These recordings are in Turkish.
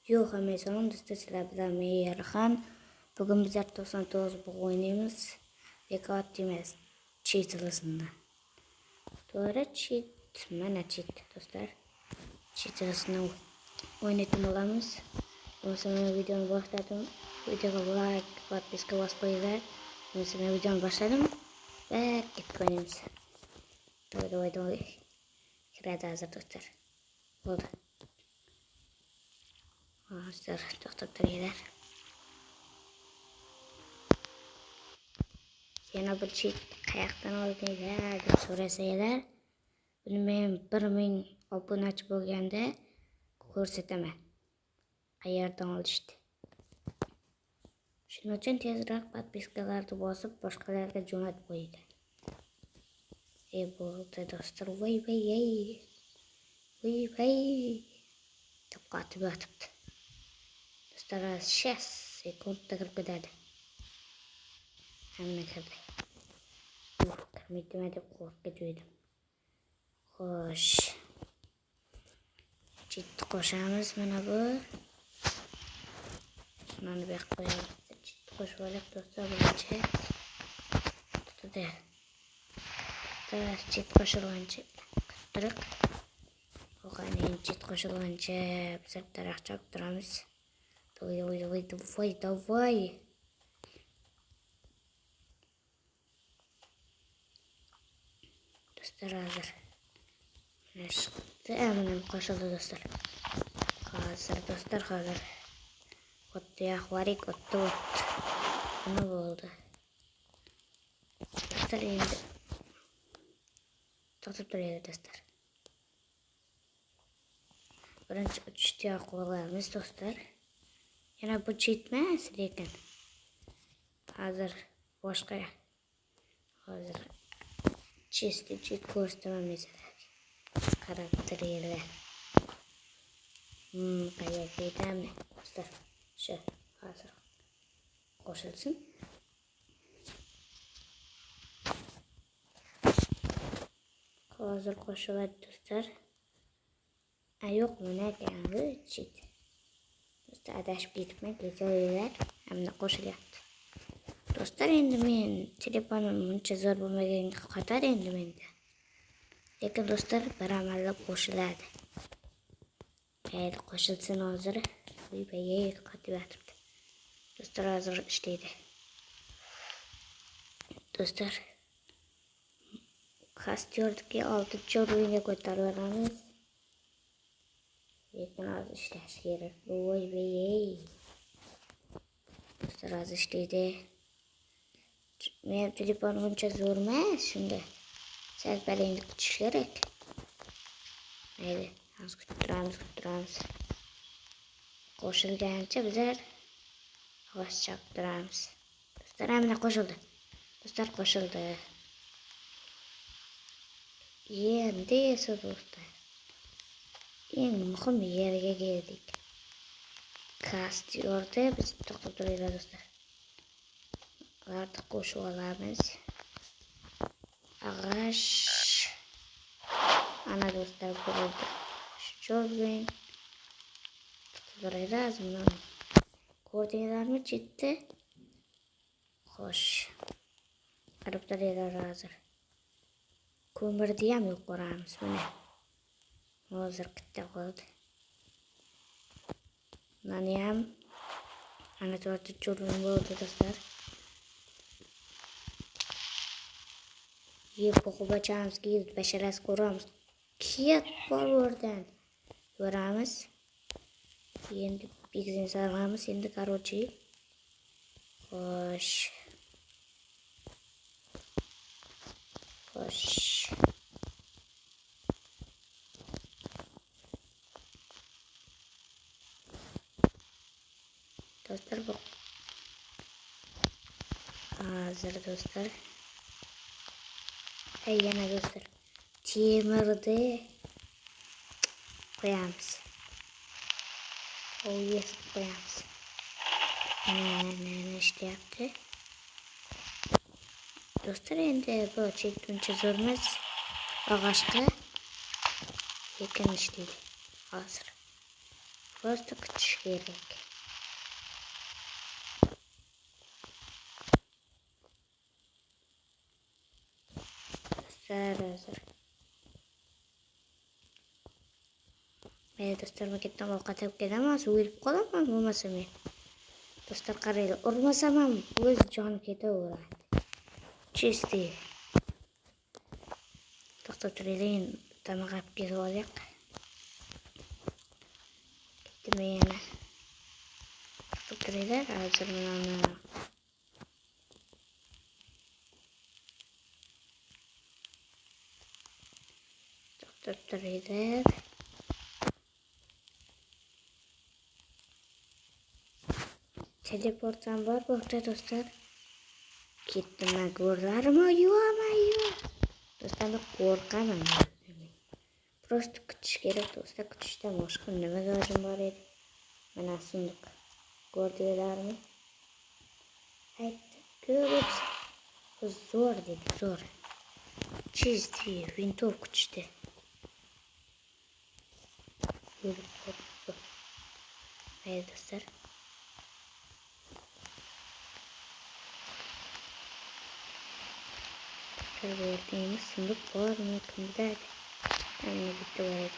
Yo'q, Amazon sizlar bilan men Yarxan. Bugun bizlar 99 bug' o'ynaymiz. Rekord emas, cheat ilisinda. To'g'ri, cheat, mana cheat do'stlar. Cheat ilisini o'ynayotib olamiz. Bo'lmasa men videoni boshladim. Videoga like, podpiska bosib qo'yinglar. Bo'lmasa men videoni boshladim va ketib oynaymiz. Davay. Kiradi hozir do'stlar. Bo'ldi. Hozir to'xtab turinglar. Yana bir cheat qayoqdan oldinglar deb so'rasanglar, buni men 1000 obunachi bo'lganda ko'rsataman. Qayerdan olishdi. Shuning uchun tezroq podpiskalarni bosib, boshqalarga jo'natib qo'yinglar. Bo'ldi do'stlar, voy. Deb qotib yotibdi. Do'stlar, 6 sekundda kirib ketadi. Hamma kirdi. Kirmaydimi deb qo'rqib ketdim. Xo'sh. Cheat qo'shamiz mana bu. Mana bu yoqqa qo'yamiz. Cheat qo'shib olib do'stlar birinchi. Tutdi. Cheat qo'shilgancha qitiriq. O'qaning cheat qo'shilgancha biz tarafcha turamiz. Давай. Do'stlar hozir. Mana qo'shildi do'stlar. Hozir. O'tdi yaxvarik o'tdi. Nima bo'ldi? Do'stlar endi to'xtab turinglar do'stlar. Birinchi uchishni qo'yamiz do'stlar. Yana bu cheat emas lekin. Hozir boshqa. Hozir cheat ko'rsataman sizlarga. Qarab turinglar. Qayerga yetamiz do'stlar? Shu hozir qo'shilsin. Hozir qo'shiladi do'stlar. Yo'q, mana endi cheat. Do'stlar adashib ketibman, kecharinglar. Hamma qo'shilyapti. Do'stlar, endi men telefonim uncha zo'r bo'lmaganga qatar endi menda. Lekin do'stlar, bir amallab qo'shiladi. Mayli, qo'shilsin hozir. Voy, qotib yotibdi. Do'stlar, hozir ishlaydi. Do'stlar, Kastyorga 6 o'ringa ko'tarilamiz. Lekin hozir ishlash kerak. Voy. Do'stlar, hozir ishlaydi. Men telefonim uncha zo'r emas, shunda sal balingni kutish kerak. Mayli, hozir kutib turamiz. Qo'shilgancha bizlar ovoz chaqtiramiz. Do'stlar, mana qo'shildi. Do'stlar, qo'shildi. Endi esa do'stlar, eng muhim yerga keldik. Kastyorda biz to'xtab turinglar do'stlar. Ularni qo'shib olamiz. Ag'ash. Ana do'stlar, bo'ldi. Sho'rvin. Tuturaylar azimdan. Ko'rdinglarmi cheatni? Xo'sh. Qarab turinglar hozir. Ko'mirni ham yuqoramiz mana. Hozir bitta qoldi. Mana ham ana 4 o'rin bo'ldi do'stlar. Qo'bachamiz keldi, basharasi ko'ramiz. Ket bo'lurdan. Ko'ramiz. Endi biznes olamiz, endi qarochi. Xo'sh. Do'stlar, bu hozir do'stlar. Yana do'stlar, temirni qo'yamiz. Yes, qo'yamiz. Mana ishlayapti. Do'stlar, endi bu cheat uncha zo'r emas. Og'ashqa lekin ishlaydi hozir. Просто küçük gerek. Hazır. Dostlar ketdim ovqat yeb ketaman, suv elib qolaman bo'lmasa men. Dostlar qaranglar, urmasam ham o'z joni ketaveradi. Chisti. To'xtab turinglar, tamag'ab ketib olaylik. Ketdim yana. To'xtab turinglar, hozir mana to'xtab turinglar. Teleportam var burada dostlar. Gittim ben gördülerimi? Yok. Dostlar ben korkamam. Просто küçük gerek dostlar. Küçükten başka ne lazım var edi. Ben aslında gördüler mi? Evet. Görürüz. Zor dedi zor. Çizdi. Vintov küçüktü. Yürüp koptu. Evet dostlar. Verdiğimiz sandık var mı? Kimde? Anne bitti verdi.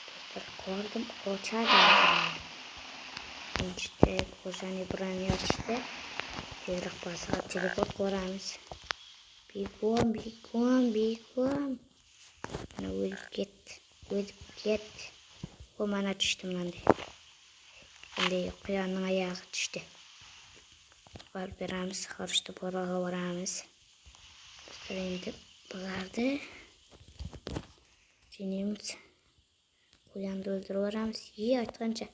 Dostlar koydum. Koçar da. İşte kocanı buranı açtı. Devrak basa teleport koyarız. Biguam. Ana ölüp git. O mana düştüm lan de. Şimdi kıyanın ayağı düştü. Var beramiz, karıştı borağa varamiz. Dostlar endi bulardı. Jenimiz kuyanda öldürüp varamiz. İyi aytkancha.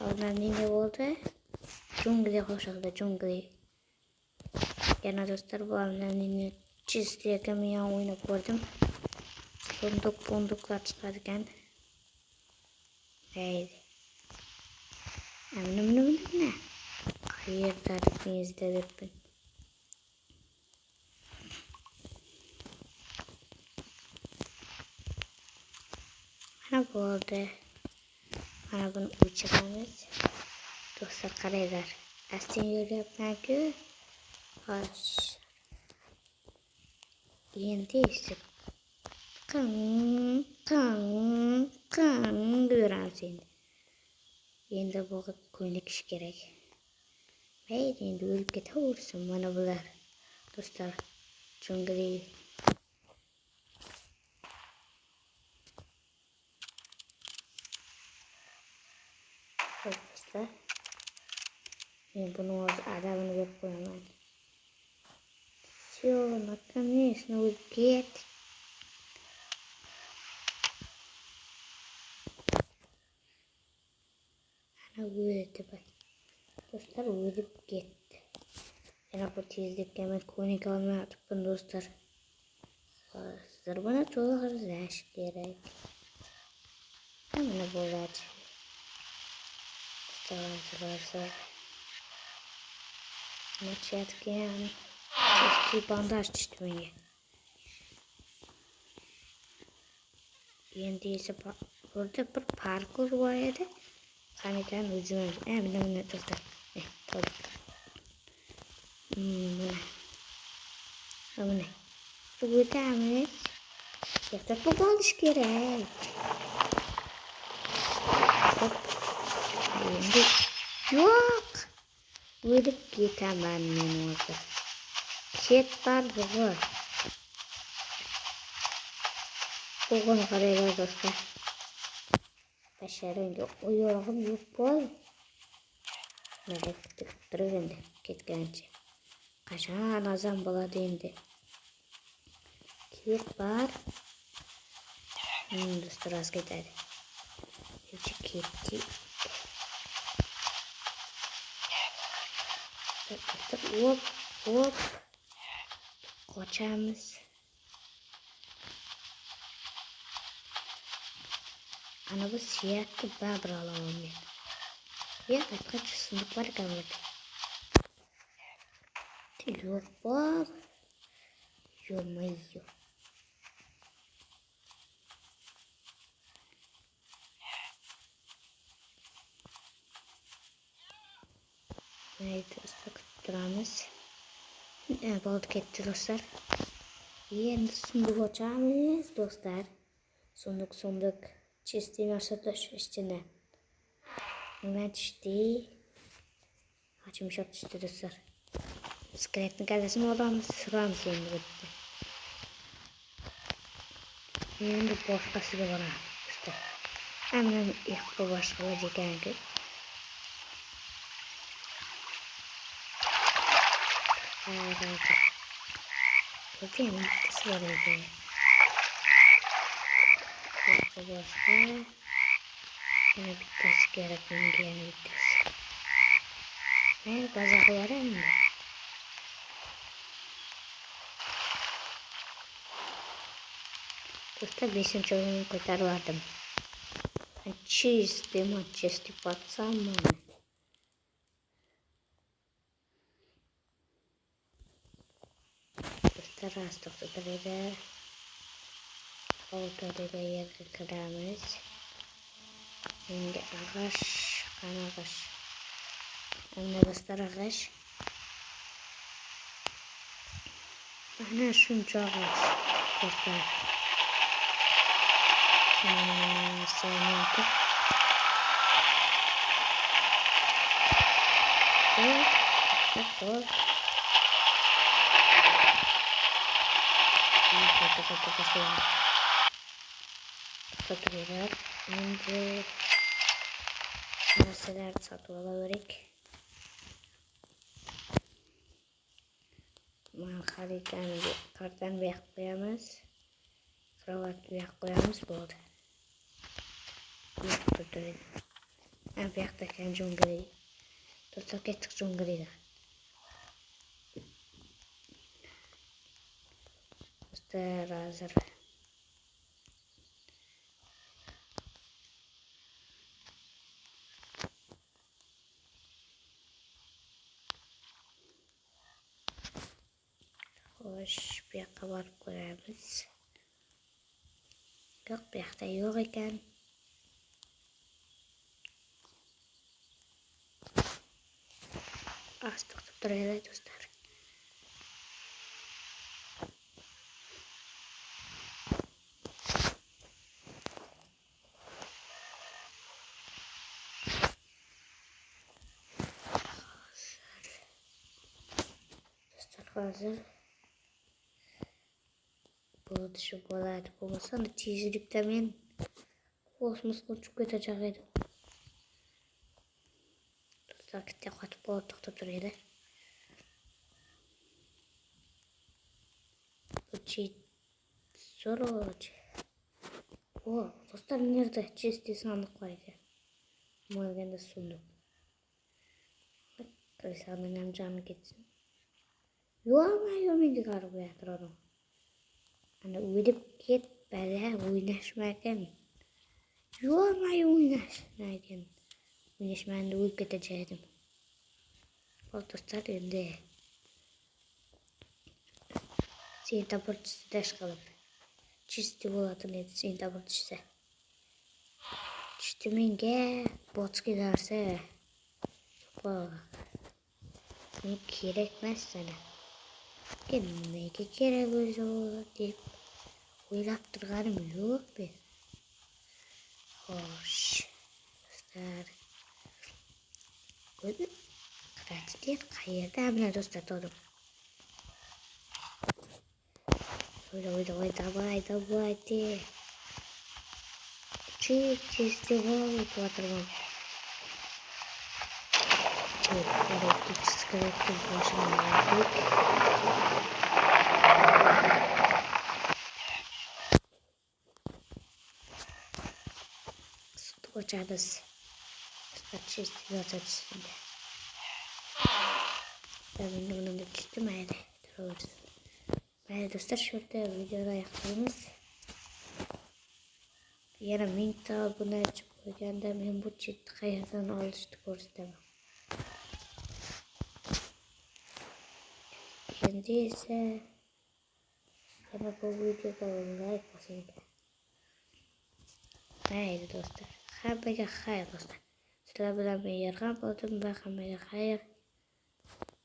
Ondan ne oldu? Djungli koşuldu, djungli. Yana dostlar bu amdan çizdi ekmeği oynap gördüm. Bunduklar çıkarken. Haydi. Ne? Hayır tarifinizi de verdim. Bana bu oldu. Bana bunu uçakamız. Dostlar karaylar. Aslında yolu yapmak ki. Yendi işte. Kan diyorum seni. Yendi bu koynak iş gerek. Hayır yendi ölüp getirirsin bana bunlar. Dostlar. Çünkü dostlar. Ben bunu adamını verip koyamam. Все, наконец-то уйдет. Ana uyudu bak. Dostlar uyudup gitti. Yana bu tezlik hemen konik almaya atıp dostlar. Hazır bana çok hızlaş gerek. Hemen bu olacak. Hazır. Maç yatken. Eski bandaj düştü bana. Yendi ise burada bir parkur var idi. Kanıdan ucuna. Bunu dostlar. Tabii. Bu ne? Bu tamam. Yatak bu alış gerek. Şimdi yok. Ölüp gitemem ben orada. Ket var bu var. Bugün karaylar dostlar. Başarınca uyuyorum yok bol. Melek tıktırır indi ketkençe. Kaçan azam buladı indi. Ket var. Dostlar az gider. Hepsi ketti. Dostlar hop. Koçamız. Ana bu siyahtı babır alamam ben. Ya kaç sınıf var kalmadı. Yok bak. Yok. Haydi duramiz. Bo'ldi, ketdi do'stlar. Endi sunduq ochamiz do'stlar. Sunduq chistый narsalar ichidan. Nima tushdi? Yumshoq tushdi do'stlar. Skeletni kallasini olamiz, suramiz endi bitta. Endi boshqasiga boramiz do'stlar. Hamma yoqqa boshqalar ekanki. Bakayım bittisi var evde. Başka. Yine bittisi gerek benim yine bittisi. Hayır kazakı var mı? Dostlar 5. oyunu kurtardım. Чистый пацан. Раз тоқтатырды. Oltadayda yerga kiramiz. Endi ağaç, qani ağaç. Endi do'stlar ağaç. Ana shuncha ağaç. Do'stlar. Sanki. Fotoğraflar önce narsalar satın alarak kartdan bir koyamız, kravat bir koyamız bo'ldi. Bu yoqdagi jungli. Do'stlar ketdik jungliga. Do'stlar hazır. Hoş, bir yoqqa borib ko'ramiz. Yo'q, bu yoqda yo'q ekan. To'xtab turaylik do'stlar. Hazır. Bo'ldi, shu bo'ladi. Bo'lmasa tezlikda men kosmosga uchib ketajak edim. Do'stlar, bitta qotib qolib to'xtab turaydi. So'roch. Do'stlar, nerede chistый sandık var ekan. Mo'yganda sunduq. Qilsam ham jami ketsin. Yo'q, menga qarab qo'yadir odam. Ana o'ylab ket, bala o'ynashmagan. Yo'q, o'ynashmagan. O'ynashmanda o'lib ketajadim. Do'stlar, endi sentabr dash qilib. Chistый bo'ladi edi sentabr tushsa. Tushdi menga botski narsa. Kerak emas sana. Nega kerak o'zi deb o'ylab turganim yo'q men. Xo'sh, do'stlar. Qo'ydi. Qirachlik qayerda mana do'stlar to'dim. Давай, давайте. Чистый волк ватрон. Электрическая машина. Açarız. Чистый açarız. Ben bunu da çizdim ayrı. Dostlar, şurada videoda yaptığımız yana 1000 ta abone açıp koyganda men bu chitni qayerdan olishni ko'rsataman. Endi esa yana bu videoga like bosing. Mayli do'stlar, hammaga xayr do'stlar. Sizlar bilan men Yarg'an bo'ldim va hammaga xayr.